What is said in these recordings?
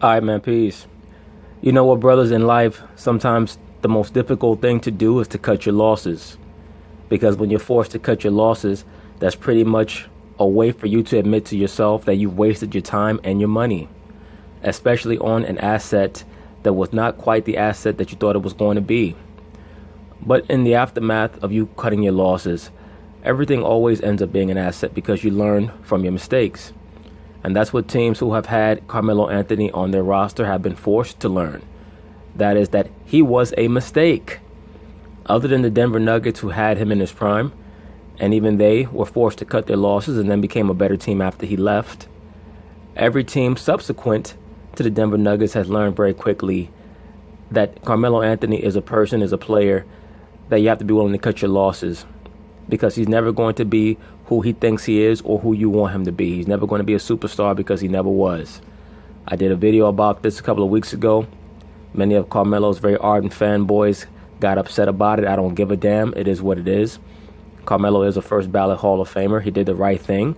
All right, man, peace. You know what, brothers, in life, sometimes the most difficult thing to do is to cut your losses. Because when you're forced to cut your losses, that's pretty much a way for you to admit to yourself that you've wasted your time and your money, especially on an asset that was not quite the asset that you thought it was going to be. But in the aftermath of you cutting your losses, everything always ends up being an asset because you learn from your mistakes. And that's what teams who have had Carmelo Anthony on their roster have been forced to learn. That is that he was a mistake. Other than the Denver Nuggets, who had him in his prime, and even they were forced to cut their losses and then became a better team after he left, every team subsequent to the Denver Nuggets has learned very quickly that Carmelo Anthony is a person, is a player, that you have to be willing to cut your losses, because he's never going to be who he thinks he is or who you want him to be. He's never going to be a superstar because he never was. I did a video about this a couple of weeks ago. Many of Carmelo's very ardent fanboys got upset about it. I don't give a damn. It is what it is. Carmelo is a first ballot Hall of Famer. He did the right thing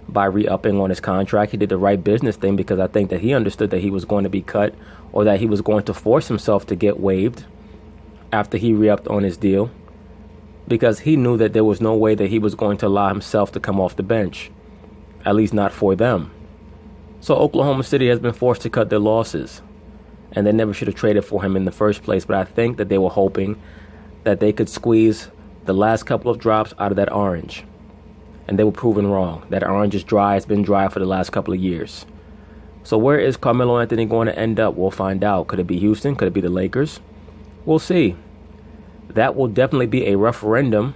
by re-upping on his contract. He did the right business thing because I think that he understood that he was going to be cut, or that he was going to force himself to get waived after he re-upped on his deal, because he knew that there was no way that he was going to allow himself to come off the bench, at least not for them. So Oklahoma City has been forced to cut their losses, and they never should have traded for him in the first place. But I think that they were hoping that they could squeeze the last couple of drops out of that orange, and they were proven wrong. That orange is dry. It's been dry for the last couple of years. So where is Carmelo Anthony going to end up? We'll find out. Could it be Houston? Could it be the Lakers? We'll see. That will definitely be a referendum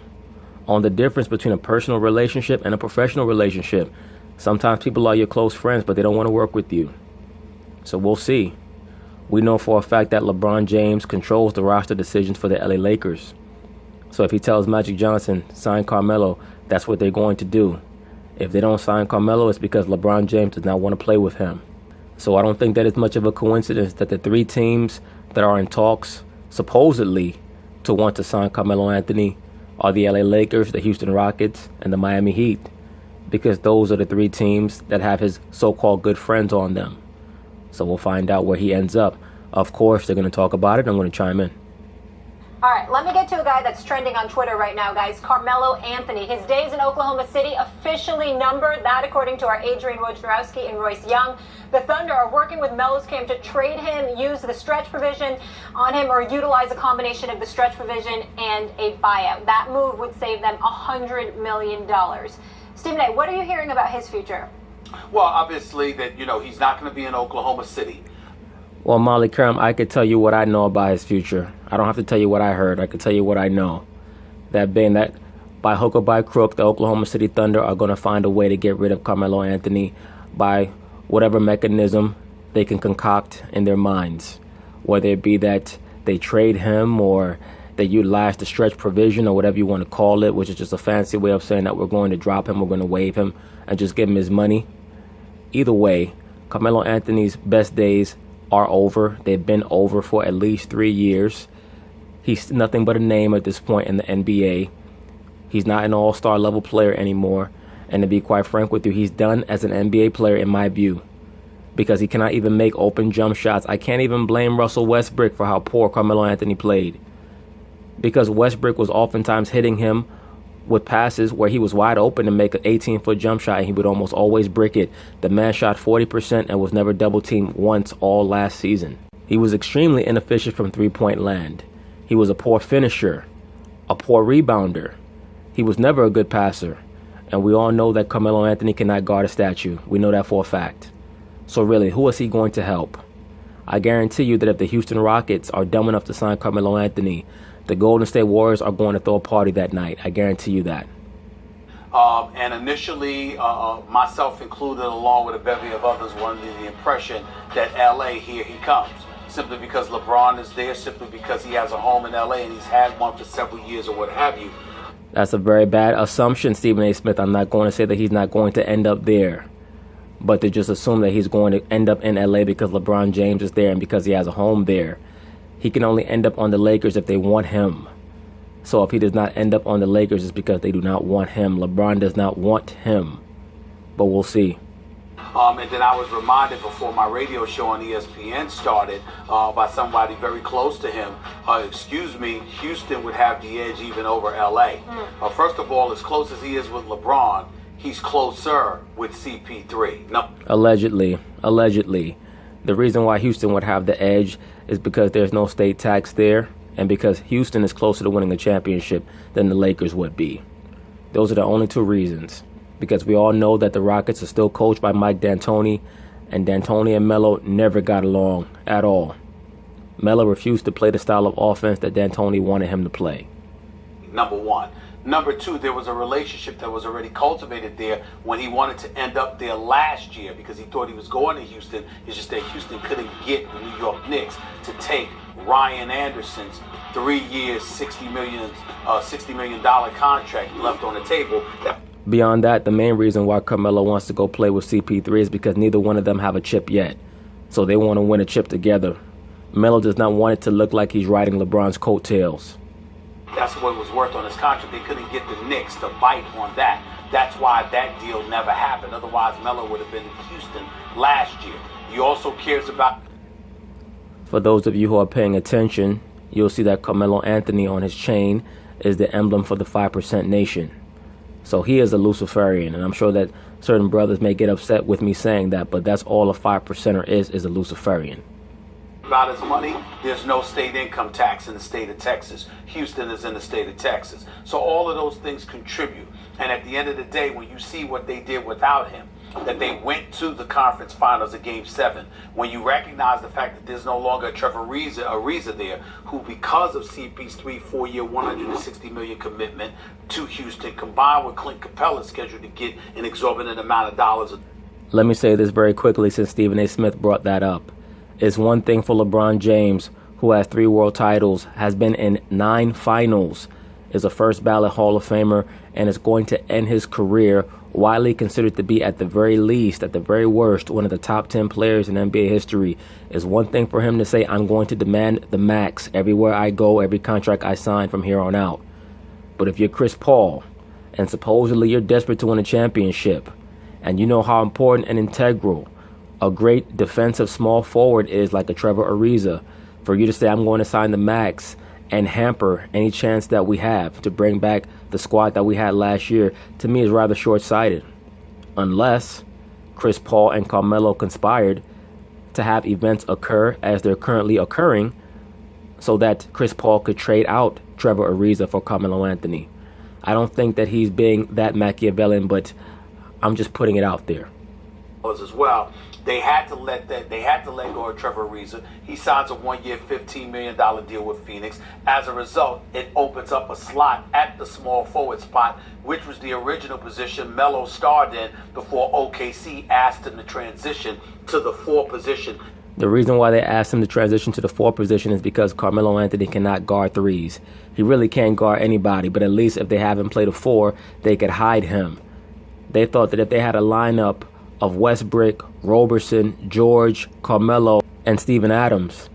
on the difference between a personal relationship and a professional relationship. Sometimes people are your close friends, but they don't want to work with you. So we'll see. We know for a fact that LeBron James controls the roster decisions for the LA Lakers. So if he tells Magic Johnson, sign Carmelo, that's what they're going to do. If they don't sign Carmelo, it's because LeBron James does not want to play with him. So I don't think that it's much of a coincidence that the three teams that are in talks, supposedly, to want to sign Carmelo Anthony are the LA Lakers, the Houston Rockets, and the Miami Heat, because those are the three teams that have his so-called good friends on them. So we'll find out where he ends up. Of course, they're going to talk about it. I'm going to chime in. All right, let me get to a guy that's trending on Twitter right now, guys. Carmelo Anthony. His days in Oklahoma City officially numbered. That, according to our Adrian Wojnarowski and Royce Young. The Thunder are working with Melo's camp to trade him, use the stretch provision on him, or utilize a combination of the stretch provision and a buyout. That move would save them $100 million. Stephen A., what are you hearing about his future? Well, obviously that, he's not going to be in Oklahoma City. Well, Molly Kerm, I could tell you what I know about his future. I don't have to tell you what I heard. I could tell you what I know. That being that, by hook or by crook, the Oklahoma City Thunder are going to find a way to get rid of Carmelo Anthony by whatever mechanism they can concoct in their minds. Whether it be that they trade him, or they utilize the stretch provision, or whatever you want to call it, which is just a fancy way of saying that we're going to drop him, we're going to waive him, and just give him his money. Either way, Carmelo Anthony's best days are over. They've been over for at least 3 years. He's nothing but a name at this point in the NBA. He's not an all-star level player anymore. And to be quite frank with you, he's done as an NBA player in my view, because he cannot even make open jump shots. I can't even blame Russell Westbrook for how poor Carmelo Anthony played, because Westbrook was oftentimes hitting him with passes where he was wide open to make an 18-foot jump shot, and he would almost always brick it. The man shot 40% and was never double-teamed once all last season. He was extremely inefficient from three-point land. He was a poor finisher, a poor rebounder. He was never a good passer. And we all know that Carmelo Anthony cannot guard a statue. We know that for a fact. So really, who is he going to help? I guarantee you that if the Houston Rockets are dumb enough to sign Carmelo Anthony, the Golden State Warriors are going to throw a party that night. I guarantee you that. And initially, myself included, along with a bevy of others, were under the impression that L.A., here he comes. Simply because LeBron is there, simply because he has a home in L.A. and he's had one for several years or what have you. That's a very bad assumption, Stephen A. Smith. I'm not going to say that he's not going to end up there, but to just assume that he's going to end up in L.A. because LeBron James is there and because he has a home there. He can only end up on the Lakers if they want him. So if he does not end up on the Lakers, it's because they do not want him. LeBron does not want him. But we'll see. And then I was reminded before my radio show on ESPN started by somebody very close to him, Houston would have the edge even over LA. First of all, as close as he is with LeBron, he's closer with CP3. No. Allegedly. The reason why Houston would have the edge is because there's no state tax there, and because Houston is closer to winning the championship than the Lakers would be. Those are the only two reasons. Because we all know that the Rockets are still coached by Mike D'Antoni, and D'Antoni and Melo never got along at all. Melo refused to play the style of offense that D'Antoni wanted him to play. Number one. Number two, there was a relationship that was already cultivated there when he wanted to end up there last year because he thought he was going to Houston. It's just that Houston couldn't get the New York Knicks to take Ryan Anderson's 3 years, $60 million contract left on the table. Beyond that, the main reason why Carmelo wants to go play with CP3 is because neither one of them have a chip yet. So they want to win a chip together. Melo does not want it to look like he's riding LeBron's coattails. That's what was worth on his contract. They couldn't get the Knicks to bite on that. That's why that deal never happened. Otherwise, Melo would have been in Houston last year. He also cares about... For those of you who are paying attention, you'll see that Carmelo Anthony on his chain is the emblem for the 5% Nation. So he is a Luciferian, and I'm sure that certain brothers may get upset with me saying that, but that's all a 5%er is a Luciferian. About his money, there's no state income tax in the state of Texas. Houston is in the state of Texas. So all of those things contribute. And at the end of the day, when you see what they did without him, that they went to the conference finals of Game 7, when you recognize the fact that there's no longer a Trevor Ariza there, who because of CP's 4-year, $160 million commitment to Houston, combined with Clint Capella's scheduled to get an exorbitant amount of dollars. Let me say this very quickly since Stephen A. Smith brought that up. It's one thing for LeBron James, who has 3 world titles, has been in 9 finals, is a first ballot Hall of Famer, and is going to end his career widely considered to be, at the very least, at the very worst, one of the top 10 players in NBA history. Is one thing for him to say, I'm going to demand the max everywhere I go, every contract I sign from here on out. But if you're Chris Paul, and supposedly you're desperate to win a championship, and you know how important and integral a great defensive small forward is, like a Trevor Ariza, for you to say, I'm going to sign the max and hamper any chance that we have to bring back the squad that we had last year, to me is rather short-sighted. Unless Chris Paul and Carmelo conspired to have events occur as they're currently occurring so that Chris Paul could trade out Trevor Ariza for Carmelo Anthony. I don't think that he's being that Machiavellian, but I'm just putting it out there. As well, they had to let go of Trevor Ariza. He signs a 1-year, $15 million deal with Phoenix. As a result, it opens up a slot at the small forward spot, which was the original position Melo starred in before OKC asked him to transition to the 4 position. The reason why they asked him to transition to the 4 position is because Carmelo Anthony cannot guard threes. He really can't guard anybody, but at least if they have him play the 4, they could hide him. They thought that if they had a lineup of Westbrook, Roberson, George, Carmelo, and Steven Adams,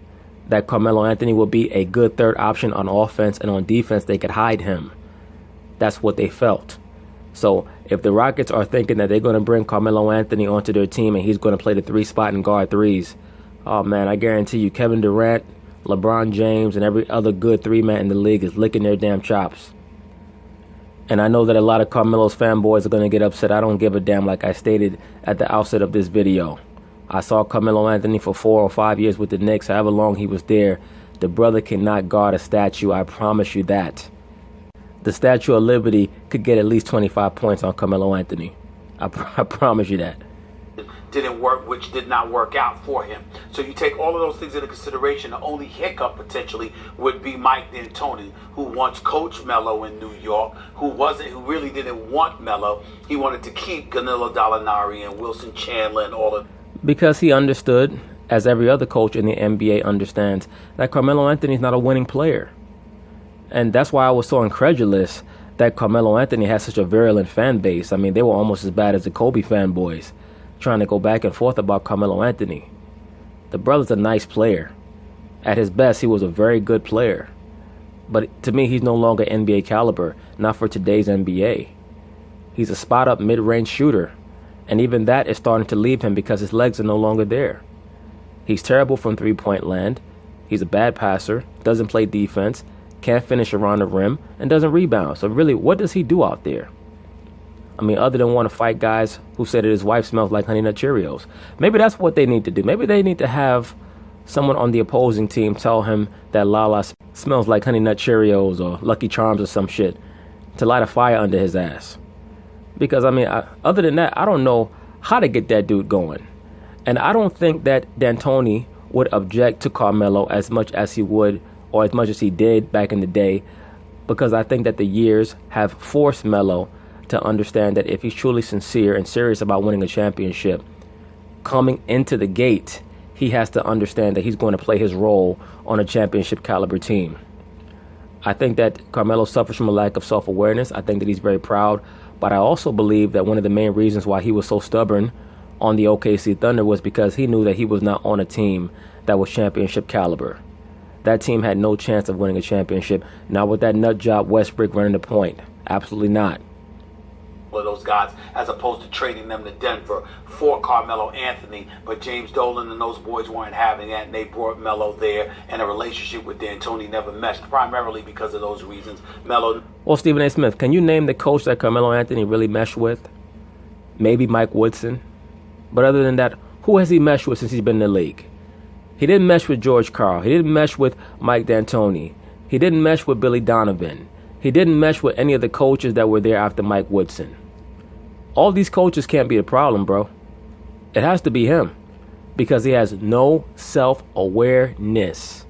that Carmelo Anthony would be a good third option on offense, and on defense they could hide him. That's what they felt. So if the Rockets are thinking that they're going to bring Carmelo Anthony onto their team and he's going to play the 3 spot and guard threes, oh man, I guarantee you Kevin Durant, LeBron James, and every other good 3-man in the league is licking their damn chops. And I know that a lot of Carmelo's fanboys are going to get upset. I don't give a damn, like I stated at the outset of this video. I saw Carmelo Anthony for 4 or 5 years with the Knicks, however long he was there. The brother cannot guard a statue, I promise you that. The Statue of Liberty could get at least 25 points on Carmelo Anthony. I promise you that. Didn't work, which did not work out for him. So you take all of those things into consideration. The only hiccup potentially would be Mike D'Antoni, who once coached Melo in New York, who really didn't want Melo. He wanted to keep Danilo Gallinari and Wilson Chandler and all of. Because he understood, as every other coach in the NBA understands, that Carmelo Anthony is not a winning player. And that's why I was so incredulous that Carmelo Anthony has such a virulent fan base. I mean, they were almost as bad as the Kobe fanboys, trying to go back and forth about Carmelo Anthony. The brother's a nice player. At his best, he was a very good player. But to me, he's no longer NBA caliber, not for today's NBA. He's a spot-up mid-range shooter. And even that is starting to leave him because his legs are no longer there. He's terrible from three-point land. He's a bad passer, doesn't play defense, can't finish around the rim, and doesn't rebound. So really, what does he do out there? I mean, other than want to fight guys who say that his wife smells like Honey Nut Cheerios. Maybe that's what they need to do. Maybe they need to have someone on the opposing team tell him that Lala smells like Honey Nut Cheerios or Lucky Charms or some shit to light a fire under his ass. Because, I mean, other than that, I don't know how to get that dude going. And I don't think that D'Antoni would object to Carmelo as much as he would or as much as he did back in the day, because I think that the years have forced Melo to understand that if he's truly sincere and serious about winning a championship, coming into the gate, he has to understand that he's going to play his role on a championship caliber team. I think that Carmelo suffers from a lack of self-awareness. I think that he's very proud, but I also believe that one of the main reasons why he was so stubborn on the OKC Thunder was because he knew that he was not on a team that was championship caliber. That team had no chance of winning a championship. Not with that nut job Westbrook running the point. Absolutely not. Of those guys, as opposed to trading them to Denver for Carmelo Anthony, but James Dolan and those boys weren't having that, and they brought Melo there, and a relationship with D'Antoni never meshed, primarily because of those reasons. Melo. Well, Stephen A. Smith, can you name the coach that Carmelo Anthony really meshed with? Maybe Mike Woodson. But other than that, who has he meshed with since he's been in the league? He didn't mesh with George Karl. He didn't mesh with Mike D'Antoni. He didn't mesh with Billy Donovan. He didn't mesh with any of the coaches that were there after Mike Woodson. All these coaches can't be the problem, bro. It has to be him, because he has no self-awareness.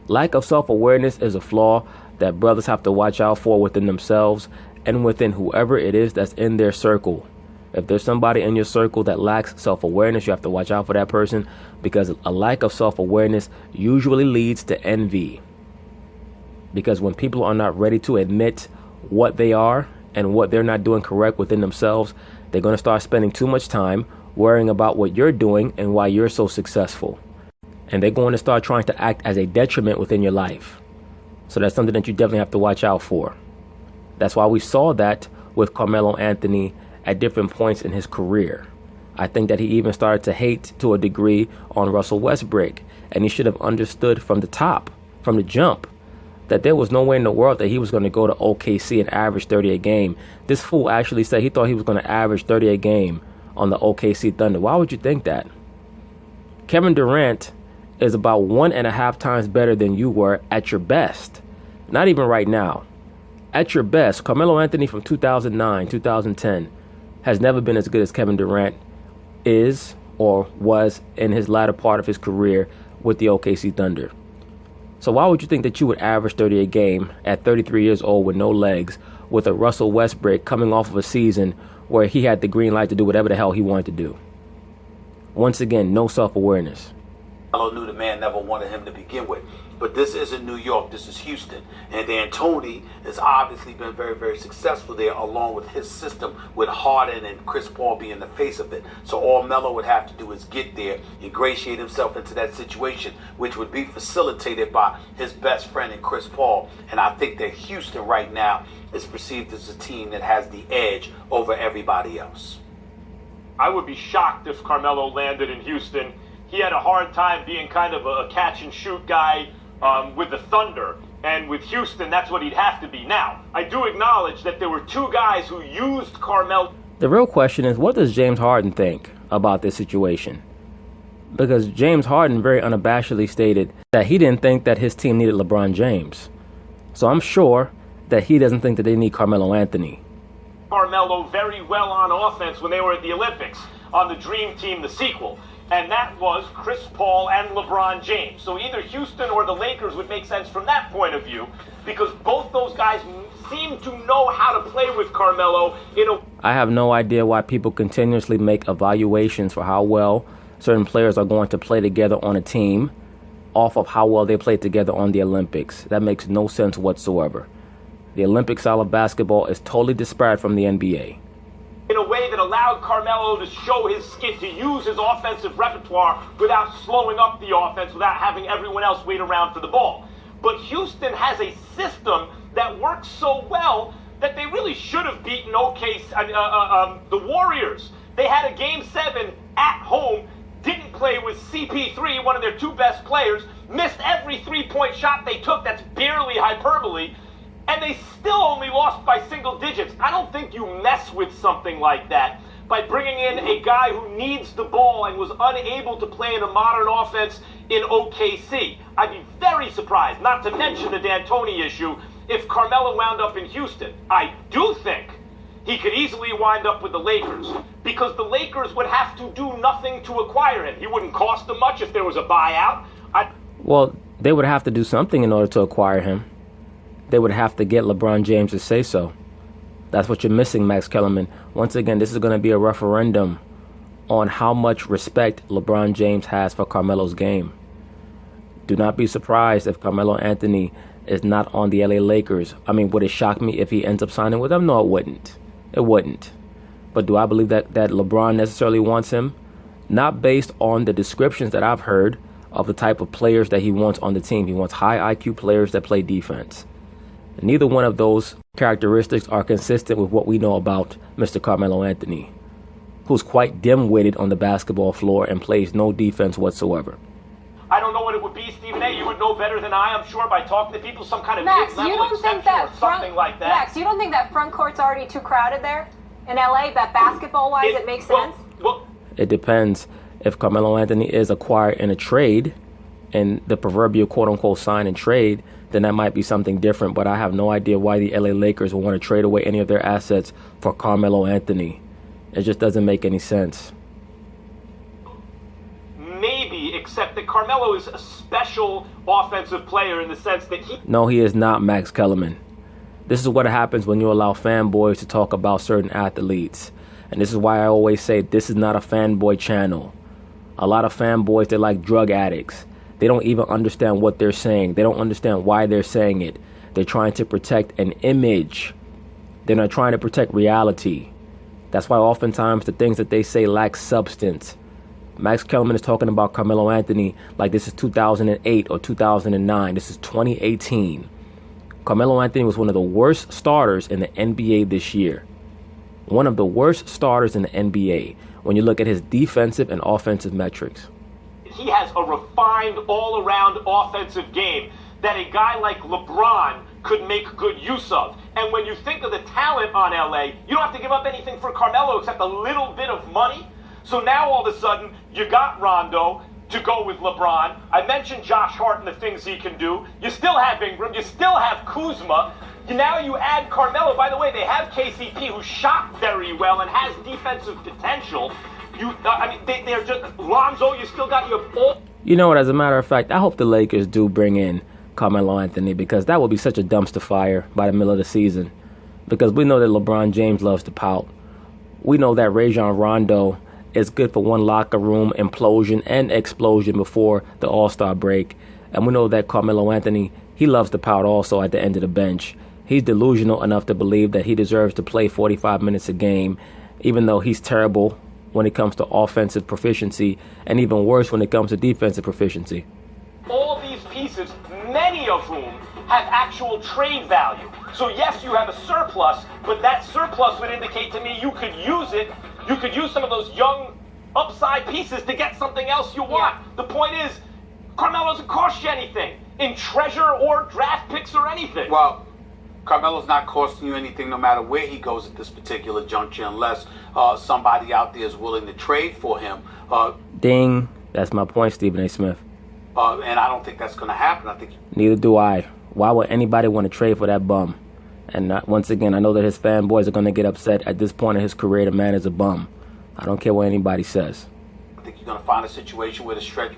Lack of self-awareness is a flaw that brothers have to watch out for within themselves and within whoever it is that's in their circle. If there's somebody in your circle that lacks self-awareness, you have to watch out for that person, because a lack of self-awareness usually leads to envy. Because when people are not ready to admit what they are and what they're not doing correct within themselves, they're going to start spending too much time worrying about what you're doing and why you're so successful. And they're going to start trying to act as a detriment within your life. So that's something that you definitely have to watch out for. That's why we saw that with Carmelo Anthony at different points in his career. I think that he even started to hate to a degree on Russell Westbrook. And he should have understood from the top, from the jump, that there was no way in the world that he was going to go to OKC and average 30 a game. This fool actually said he thought he was going to average 30 a game on the OKC Thunder. Why would you think that? Kevin Durant is about 1.5 times better than you were at your best. Not even right now. At your best, Carmelo Anthony from 2009, 2010 has never been as good as Kevin Durant is or was in his latter part of his career with the OKC Thunder. So why would you think that you would average 30 a game at 33 years old with no legs, with a Russell Westbrook coming off of a season where he had the green light to do whatever the hell he wanted to do? Once again, no self-awareness. Melo knew the man never wanted him to begin with. But this isn't New York, this is Houston. And D'Antoni has obviously been very, very successful there, along with his system, with Harden and Chris Paul being the face of it. So all Melo would have to do is get there, ingratiate himself into that situation, which would be facilitated by his best friend in Chris Paul. And I think that Houston right now is perceived as a team that has the edge over everybody else. I would be shocked if Carmelo landed in Houston. He had a hard time being kind of a catch-and-shoot guy with the Thunder. And with Houston, that's what he'd have to be. Now, I do acknowledge that there were two guys who used Carmelo. The real question is, what does James Harden think about this situation? Because James Harden very unabashedly stated that he didn't think that his team needed LeBron James. So I'm sure that he doesn't think that they need Carmelo Anthony. Carmelo very well on offense when they were at the Olympics on the Dream Team, the sequel. And that was Chris Paul and LeBron James. So either Houston or the Lakers would make sense from that point of view, because both those guys seem to know how to play with Carmelo in a... I have no idea why people continuously make evaluations for how well certain players are going to play together on a team off of how well they played together on the Olympics. That makes no sense whatsoever. The Olympic style of basketball is totally disparate from the NBA. In a way that allowed Carmelo to show his skin, to use his offensive repertoire without slowing up the offense, without having everyone else wait around for the ball. But Houston has a system that works so well that they really should have beaten the Warriors. They had a Game 7 at home, didn't play with CP3, one of their two best players, missed every three-point shot they took. That's barely hyperbole. And they still only lost by single digits. I don't think you mess with something like that by bringing in a guy who needs the ball and was unable to play in a modern offense in OKC. I'd be very surprised, not to mention the D'Antoni issue, if Carmelo wound up in Houston. I do think he could easily wind up with the Lakers, because the Lakers would have to do nothing to acquire him. He wouldn't cost them much if there was a buyout. Well, they would have to do something in order to acquire him. They would have to get LeBron James to say so. That's what you're missing, Max Kellerman. Once again, this is going to be a referendum on how much respect LeBron James has for Carmelo's game. Do not be surprised if Carmelo Anthony is not on the LA Lakers. I mean, would it shock me if he ends up signing with them? No, it wouldn't. It wouldn't. But do I believe that LeBron necessarily wants him? Not based on the descriptions that I've heard of the type of players that he wants on the team. He wants high IQ players that play defense. Neither one of those characteristics are consistent with what we know about Mr. Carmelo Anthony, who's quite dim-witted on the basketball floor and plays no defense whatsoever. I don't know what it would be, Stephen A. You would know better than I, I'm sure, by talking to people, some kind of Max, mid-level you don't think exception that or something like that. Max, you don't think that front court's already too crowded there in LA? That basketball-wise, it makes sense? Well, it depends. If Carmelo Anthony is acquired in a trade, and the proverbial quote-unquote sign and trade, then that might be something different. But I have no idea why the LA Lakers will want to trade away any of their assets for Carmelo Anthony. It just doesn't make any sense. Maybe, except that Carmelo is a special offensive player in the sense that he... No, he is not, Max Kellerman. This is what happens when you allow fanboys to talk about certain athletes. And this is why I always say this is not a fanboy channel. A lot of fanboys, they're like drug addicts. They don't even understand what they're saying. They don't understand why they're saying it. They're trying to protect an image. They're not trying to protect reality. That's why oftentimes the things that they say lack substance. Max Kellerman is talking about Carmelo Anthony like this is 2008 or 2009. This is 2018. Carmelo Anthony was one of the worst starters in the NBA this year. One of the worst starters in the NBA when you look at his defensive and offensive metrics. He has a refined all-around offensive game that a guy like LeBron could make good use of. And when you think of the talent on LA, you don't have to give up anything for Carmelo except a little bit of money. So now all of a sudden, you got Rondo to go with LeBron. I mentioned Josh Hart and the things he can do. You still have Ingram. You still have Kuzma. Now you add Carmelo. By the way, they have KCP, who shot very well and has defensive potential. They're just Lonzo. You still got your ball. You know what? As a matter of fact, I hope the Lakers do bring in Carmelo Anthony, because that would be such a dumpster fire by the middle of the season. Because we know that LeBron James loves to pout. We know that Rajon Rondo is good for one locker room implosion and explosion before the All-Star break. And we know that Carmelo Anthony, he loves to pout also at the end of the bench. He's delusional enough to believe that he deserves to play 45 minutes a game, even though he's terrible when it comes to offensive proficiency, and even worse when it comes to defensive proficiency. All these pieces, many of whom have actual trade value. So yes, you have a surplus, but that surplus would indicate to me you could use it. You could use some of those young upside pieces to get something else you want. Yeah. The point is, Carmelo doesn't cost you anything in treasure or draft picks or anything. Well, Carmelo's not costing you anything no matter where he goes at this particular juncture, unless somebody out there is willing to trade for him. Ding. That's my point, Stephen A. Smith. And I don't think that's going to happen. I think. Neither do I. Why would anybody want to trade for that bum? And once again, I know that his fanboys are going to get upset at this point in his career. The man is a bum. I don't care what anybody says. I think you're going to find a situation where the stretch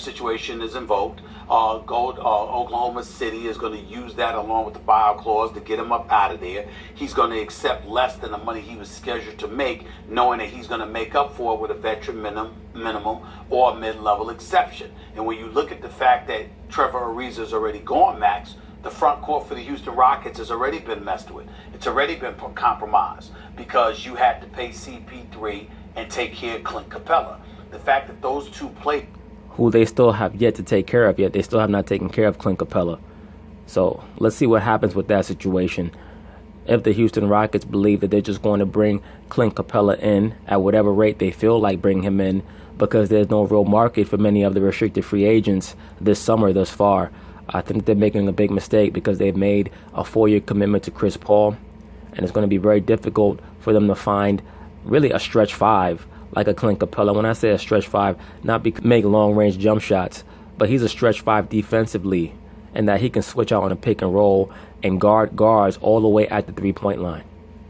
situation is invoked. Oklahoma City is going to use that along with the buyout clause to get him up out of there. He's going to accept less than the money he was scheduled to make, knowing that he's going to make up for it with a veteran minimum or a mid-level exception. And when you look at the fact that Trevor Ariza is already gone, Max, the front court for the Houston Rockets has already been messed with. It's already been compromised because you had to pay CP3 and take care of Clint Capella. The fact that those two played, who they still have yet to take care of, yet they still have not taken care of Clint Capella. So let's see what happens with that situation. if the Houston Rockets believe that they're just going to bring Clint Capella in at whatever rate they feel like bringing him in, because there's no real market for many of the restricted free agents this summer thus far, I think they're making a big mistake, because they've made a 4-year commitment to Chris Paul, and it's going to be very difficult for them to find really a stretch 5 like a Clint Capella. When I say a stretch 5, not make long-range jump shots, but he's a stretch 5 defensively, and that he can switch out on a pick and roll and guard guards all the way at the three-point line.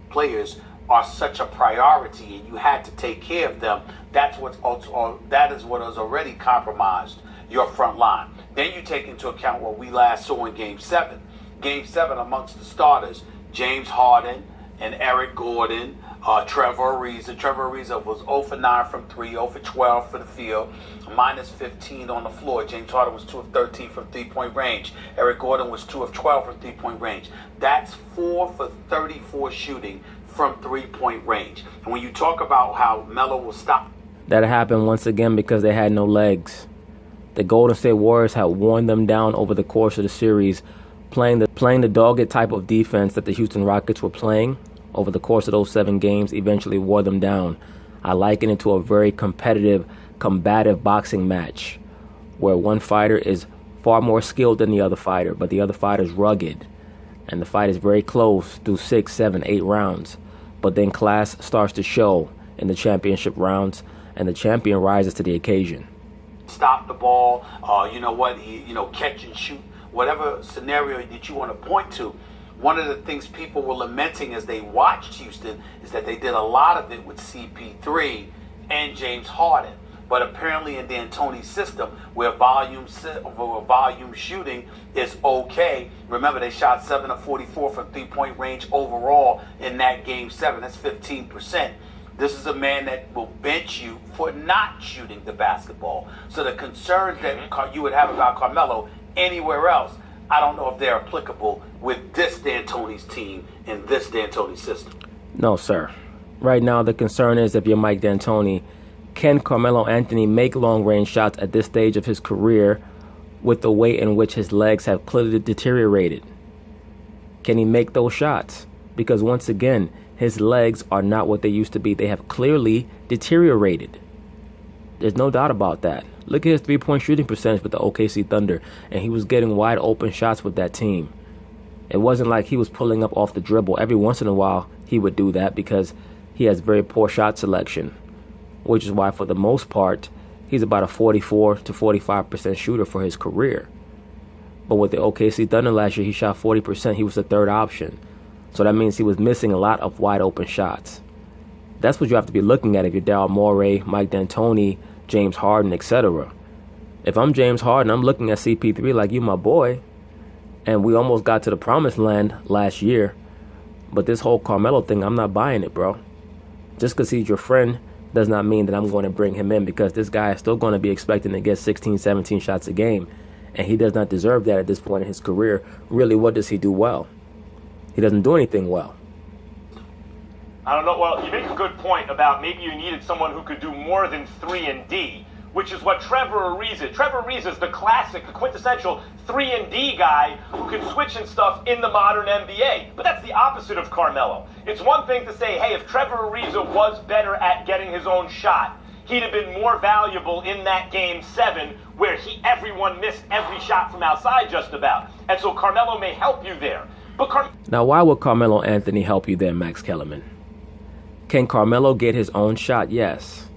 Players are such a priority, and you had to take care of them. That is what has already compromised your front line. Then you take into account what we last saw in Game 7. Game 7, amongst the starters, James Harden and Eric Gordon, Trevor Ariza. Trevor Ariza was 0 for 9 from 3, 0 for 12 for the field, minus 15 on the floor. James Harden was 2 of 13 from three-point range. Eric Gordon was 2 of 12 from three-point range. That's 4 for 34 shooting from three-point range. And when you talk about how Melo will stop, that happened once again because they had no legs. The Golden State Warriors had worn them down over the course of the series, playing the dogged type of defense that the Houston Rockets were playing over the course of those 7 games eventually wore them down. I liken it to a very competitive, combative boxing match where one fighter is far more skilled than the other fighter, but the other fighter is rugged, and the fight is very close through 6, 7, 8 rounds. But then class starts to show in the championship rounds, and the champion rises to the occasion. Stop the ball, catch and shoot, whatever scenario that you want to point to. One of the things people were lamenting as they watched Houston is that they did a lot of it with CP3 and James Harden. But apparently in D'Antoni's system, where volume shooting is okay. Remember, they shot 7 of 44 from three-point range overall in that Game 7. That's 15%. This is a man that will bench you for not shooting the basketball. So the concerns that you would have about Carmelo anywhere else, I don't know if they're applicable with this D'Antoni's team and this D'Antoni system. No, sir. Right now, the concern is, if you're Mike D'Antoni, can Carmelo Anthony make long-range shots at this stage of his career with the way in which his legs have clearly deteriorated? Can he make those shots? Because once again, his legs are not what they used to be. They have clearly deteriorated. There's no doubt about that. Look at his three-point shooting percentage with the OKC Thunder, and he was getting wide open shots with that team. It wasn't like he was pulling up off the dribble. Every once in a while, he would do that because he has very poor shot selection, which is why, for the most part, he's about a 44 to 45% shooter for his career. But with the OKC Thunder last year, he shot 40%. He was the third option. So that means he was missing a lot of wide open shots. That's what you have to be looking at if you're Daryl Morey, Mike D'Antoni, James Harden, etc. If I'm James Harden, I'm looking at CP3 like, you my boy. And we almost got to the promised land last year. But this whole Carmelo thing, I'm not buying it, bro. Just because he's your friend does not mean that I'm going to bring him in, because this guy is still going to be expecting to get 16, 17 shots a game. And he does not deserve that at this point in his career. Really, what does he do well? He doesn't do anything well. I don't know. Well, you make a good point about maybe you needed someone who could do more than 3 and D, which is what Trevor Ariza. Trevor Ariza is the classic, the quintessential 3 and D guy who can switch and stuff in the modern NBA. But that's the opposite of Carmelo. It's one thing to say, hey, if Trevor Ariza was better at getting his own shot, he'd have been more valuable in that Game 7 where everyone missed every shot from outside just about. And so Carmelo may help you there. But now, why would Carmelo Anthony help you there, Max Kellerman? Can Carmelo get his own shot? Yes.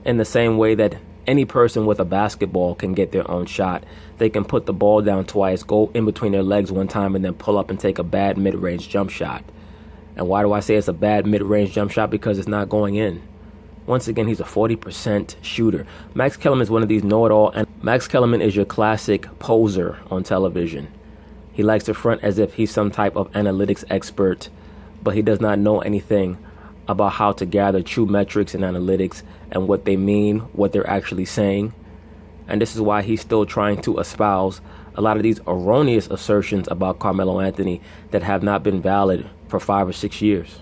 In the same way that any person with a basketball can get their own shot. They can put the ball down twice, go in between their legs one time, and then pull up and take a bad mid-range jump shot. And why do I say it's a bad mid-range jump shot? Because it's not going in. Once again, he's a 40% shooter. Max Kellerman is one of these know-it-all, and Max Kellerman is your classic poser on television. He likes to front as if he's some type of analytics expert, but he does not know anything about how to gather true metrics and analytics and what they mean, what they're actually saying. And this is why he's still trying to espouse a lot of these erroneous assertions about Carmelo Anthony that have not been valid for 5 or 6 years.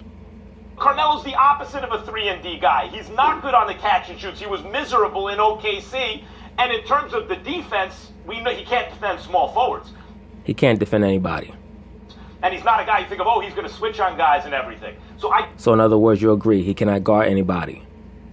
Carmelo's the opposite of a 3 and D guy. He's not good on the catch and shoots. He was miserable in OKC. And in terms of the defense, we know he can't defend small forwards. He can't defend anybody. And he's not a guy you think of, oh, he's going to switch on guys and everything. So in other words, you agree he cannot guard anybody.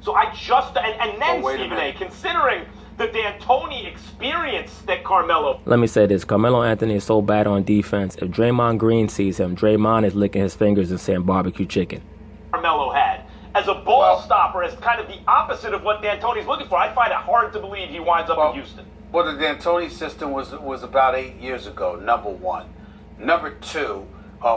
So and then Stephen A., considering the D'Antoni experience that Carmelo... Let me say this. Carmelo Anthony is so bad on defense. If Draymond Green sees him, Draymond is licking his fingers and saying barbecue chicken. Carmelo had. As a ball stopper, as kind of the opposite of what D'Antoni's looking for, I find it hard to believe he winds up in Houston. Well, the D'Antoni system was about 8 years ago, number one. Number two,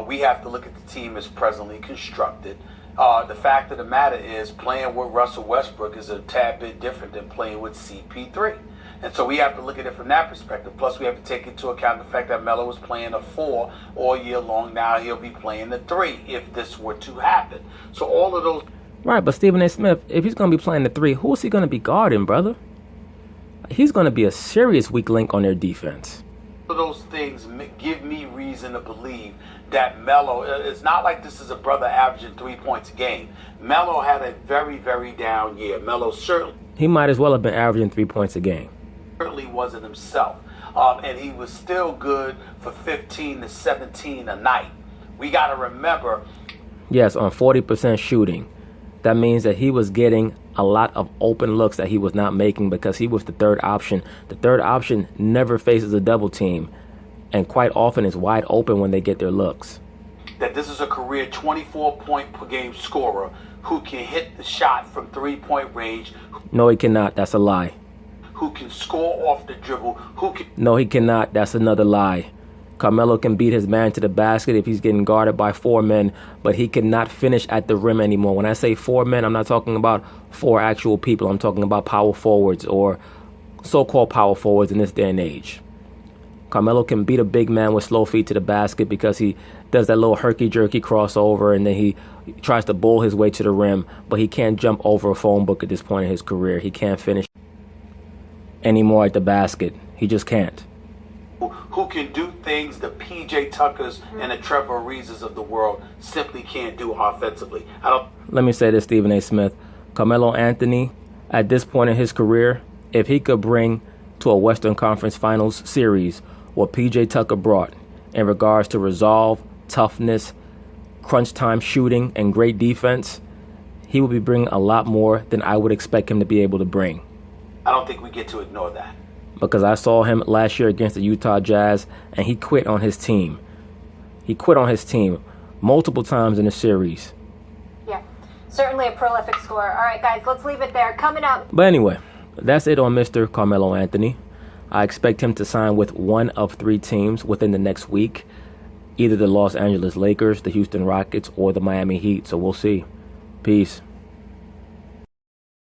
we have to look at the team as presently constructed. The fact of the matter is playing with Russell Westbrook is a tad bit different than playing with CP3. And so we have to look at it from that perspective. Plus, we have to take into account the fact that Melo was playing a 4 all year long. Now he'll be playing the 3 if this were to happen. So all of those... Right, but Stephen A. Smith, if he's going to be playing the 3, who is he going to be guarding, brother? He's going to be a serious weak link on their defense. Those things give me reason to believe that Melo, it's not like this is a brother averaging 3 points a game. Melo had a very, very down year. Melo certainly... He might as well have been averaging 3 points a game. Certainly wasn't himself. And he was still good for 15 to 17 a night. We got to remember... Yes, on 40% shooting. That means that he was getting a lot of open looks that he was not making because he was the third option. The third option never faces a double team and quite often is wide open when they get their looks. That this is a career 24-point per game scorer who can hit the shot from 3-point range. No, he cannot. That's a lie. Who can score off the dribble. No, he cannot. That's another lie. Carmelo can beat his man to the basket if he's getting guarded by 4 men, but he cannot finish at the rim anymore. When I say 4 men, I'm not talking about 4 actual people. I'm talking about power forwards or so-called power forwards in this day and age. Carmelo can beat a big man with slow feet to the basket because he does that little herky-jerky crossover and then he tries to bull his way to the rim, but he can't jump over a phone book at this point in his career. He can't finish anymore at the basket. He just can't. Who can do things the P.J. Tuckers and the Trevor Ariza's of the world simply can't do offensively. Let me say this, Stephen A. Smith. Carmelo Anthony, at this point in his career, if he could bring to a Western Conference Finals series what P.J. Tucker brought in regards to resolve, toughness, crunch time shooting, and great defense, he will be bringing a lot more than I would expect him to be able to bring. I don't think we get to ignore that. Because I saw him last year against the Utah Jazz, and he quit on his team. He quit on his team multiple times in the series. Yeah, certainly a prolific scorer. All right, guys, let's leave it there. Coming up. But anyway, that's it on Mr. Carmelo Anthony. I expect him to sign with one of 3 teams within the next week. Either the Los Angeles Lakers, the Houston Rockets, or the Miami Heat. So we'll see. Peace.